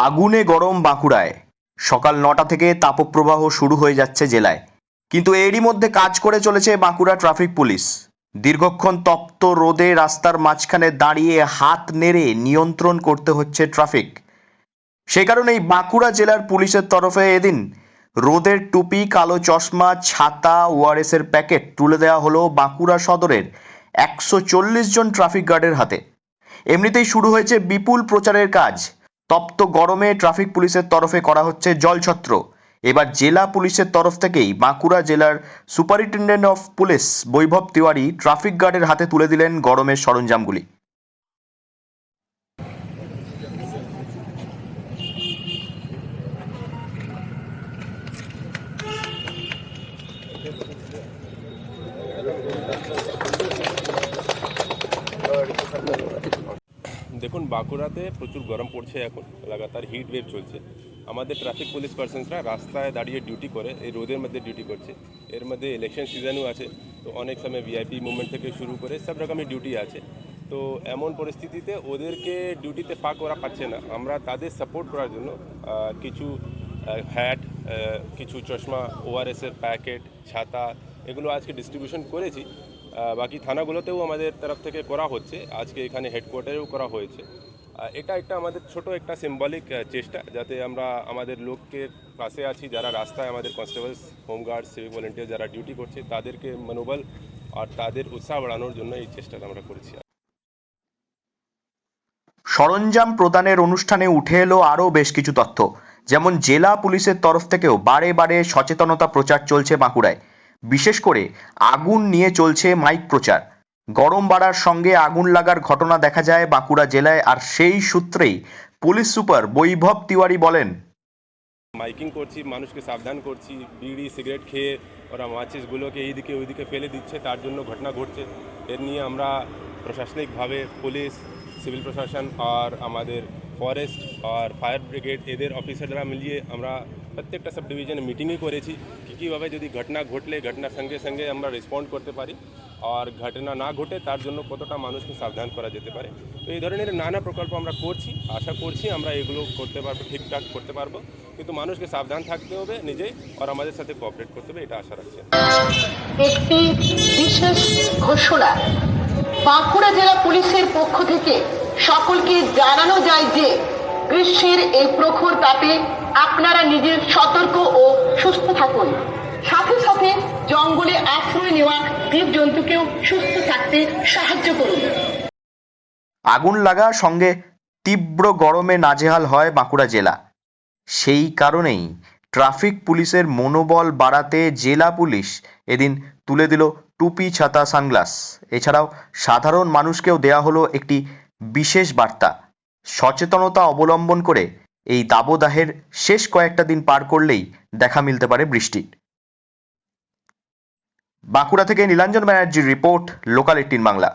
আগুনে গরম বাঁকুড়ায়। সকাল ৯টা থেকে তাপপ্রবাহ শুরু হয়ে যাচ্ছে জেলায়, কিন্তু এরই মধ্যে কাজ করে চলেছে বাঁকুড়া ট্রাফিক পুলিশ। দীর্ঘক্ষণ তপ্ত রোদে রাস্তার মাঝখানে দাঁড়িয়ে হাত নেড়ে নিয়ন্ত্রণ করতে হচ্ছে ট্রাফিক। সেই কারণেই বাঁকুড়া জেলার পুলিশের তরফে এদিন রোদের টুপি, কালো চশমা, ছাতা, ওআরএস এর প্যাকেট তুলে দেওয়া হলো বাঁকুড়া সদরের ১৪০ জন ট্রাফিক গার্ডের হাতে। এমনিতেই শুরু হয়েছে বিপুল প্রচারের কাজ। তপ্ত গরমে ট্রাফিক পুলিশের তরফে করা হচ্ছে জলছত্র। এবার জেলা পুলিশের তরফ থেকেই বাঁকুড়া জেলার superintendent of police Vaibhav Tiwari traffic গার্ডের হাতে তুলে দিলেন গরমের সরঞ্জামগুলি। দেখুন, বাঁকুড়াতে প্রচুর গরম পড়ছে, এখন লাগাতার হিট ওয়েভ চলছে। আমাদের ট্রাফিক পুলিশ পার্সনসরা রাস্তায় দাঁড়িয়ে ডিউটি করে, এই রোদের মধ্যে ডিউটি করছে। এর মধ্যে ইলেকশন সিজনও আছে, তো অনেক সময় ভিআইপি মুভমেন্ট থেকে শুরু করে সব রকমের ডিউটি আছে। তো এমন পরিস্থিতিতে ওদেরকে ডিউটিতে ফাঁক ওরা পাচ্ছে না। আমরা তাদের সাপোর্ট করার জন্য কিছু হ্যাট, কিছু চশমা, ওআরএসের প্যাকেট, ছাতা এগুলো আজকে ডিস্ট্রিবিউশন করেছি। বাকি থানাগুলোতেও আমাদের তরফ থেকে করা হচ্ছে, আজকে এখানে হেডকোয়ার্টারেও করা হয়েছে। এটা একটা আমাদের ছোট একটা সিম্বলিক চেষ্টা, যাতে আমরা আমাদের লোককে পাশে আছি, যারা রাস্তায় আমাদের কনস্টেবলস, হোমগার্ড, সিভিক ভলেন্টিয়ার যারা ডিউটি করছে, তাদেরকে মনোবল আর তাদের উৎসাহ বাড়ানোর জন্য এই চেষ্টাটা আমরা করেছি। সরঞ্জাম প্রদানের অনুষ্ঠানে উঠে এলো আরও বেশ কিছু তথ্য, যেমন জেলা পুলিশের তরফ থেকেও বারে বারে সচেতনতা প্রচার চলছে বাঁকুড়ায়। বিশেষ করে আগুন নিয়ে চলছে মাইক প্রচার। গরম বাড়ার সঙ্গে আগুন লাগার ঘটনা দেখা যায় বাঁকুড়া জেলায়, আর সেই সূত্রেই পুলিশ সুপার বৈভব তিওয়ারি বলেন, মাইকিং করছি, মানুষকে সাবধান করছি। বিড়ি সিগারেট খেয়ে ওরা মাচিসগুলোকে এইদিকে ওইদিকে ফেলে দিচ্ছে, তার জন্য ঘটনা ঘটছে। এর নিয়ে আমরা প্রশাসনিকভাবে পুলিশ, সিভিল প্রশাসন আর আমাদের ফরেস্ট আর ফায়ার ব্রিগেড এদের অফিসাররা মিলিয়ে আমরা প্রত্যেকটা সাব ডিভিশনে মিটিংই করেছি কীভাবে যদি ঘটনা ঘটলে ঘটনার সঙ্গে সঙ্গে আমরা রেসপন্ড করতে পারি, আর ঘটনা না ঘটে তার জন্য কতটা মানুষকে সাবধান করা যেতে পারে। তো এই ধরনের নানা প্রকল্প আমরা করছি, আশা করছি আমরা এগুলো করতে পারবো, ঠিকঠাক করতে পারবো। কিন্তু মানুষকে সাবধান থাকতে হবে নিজেই, আর আমাদের সাথে কোঅপারেট করতে হবে, এটা আশা রাখছি। একটি বিশেষ ঘোষণা বাঁকুড়া জেলা পুলিশের পক্ষ থেকে সকলকে জানানো যায় যে গ্রীষ্মের এই প্রখর তাপে আপনারা নিজের সতর্ক ও সুস্থ থাকুন। সাথে সাথে জঙ্গলে আশ্রয় নেওয়া জীবজন্তুকেও সুস্থ থাকতে সাহায্য করুন। আগুন লাগা সঙ্গে তীব্র গরমে নাজেহাল হয় বাঁকুড়া জেলা। সেই কারণেই ট্রাফিক পুলিশের মনোবল বাড়াতে জেলা পুলিশ এদিন তুলে দিল টুপি, ছাতা, সানগ্লাস। এছাড়াও সাধারণ মানুষকেও দেয়া হলো একটি বিশেষ বার্তা। সচেতনতা অবলম্বন করে এই দাবদাহের শেষ কয়েকটা দিন পার করলেই দেখা মিলতে পারে বৃষ্টির। বাঁকুড়া থেকে নীলাঞ্জন ব্যানার্জির রিপোর্ট, লোকাল 18 বাংলা।